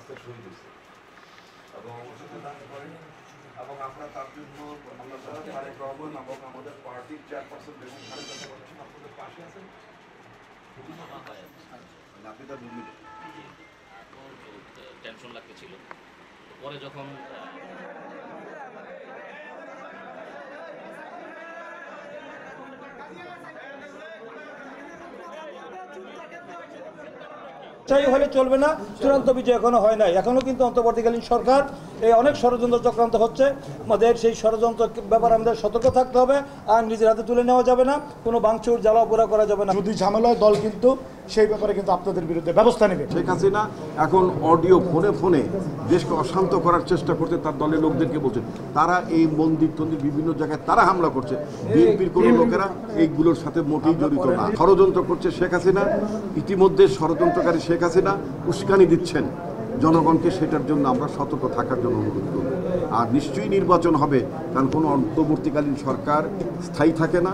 রাস্তায় শহীদ হয়েছে এবং এবং আমরা তার জন্য আমরা তারেক রহমান এবং আমাদের পার্টির চেয়ারপারসন বেগম খালেদা জিয়া আপনাদের পাশে আছেন। আপনি তার ভূমি টেনশন লাগতেছিল, পরে যখন চাই হলে চলবে না, চূড়ান্ত বিজয় এখনো হয় নাই। এখনো কিন্তু অন্তর্বর্তীকালীন সরকার এই অনেক ষড়যন্ত্র চক্রান্ত হচ্ছে। আমাদের সেই ষড়যন্ত্র ব্যাপারে আমাদের সতর্ক থাকতে হবে। আর নিজের হাতে তুলে নেওয়া যাবে না, কোনো ভাঙচুর জ্বালাপোড়া করা যাবে না। যদি ঝামেলা হয় দল কিন্তু সেই ব্যাপারে কিন্তু আপনাদের বিরুদ্ধে ব্যবস্থা নেবে। শেখ হাসিনা এখন অডিও ফোনে ফোনে দেশকে অশান্ত করার চেষ্টা করতে তার দলের লোকদেরকে বলছেন, তারা এই মন্দির টন্দির বিভিন্ন জায়গায় তারা হামলা করছে। বিএনপির কোনো লোকেরা এইগুলোর সাথে মোটেই জড়িত না। ষড়যন্ত্র করছে শেখ হাসিনা, ইতিমধ্যে ষড়যন্ত্রকারী শেখ হাসিনা উস্কানি দিচ্ছেন জনগণকে। সেটার জন্য আমরা সতর্ক থাকার জন্য অনুরোধ করব। আর নিশ্চয়ই নির্বাচন হবে, কারণ কোনো অন্তর্বর্তীকালীন সরকার স্থায়ী থাকে না।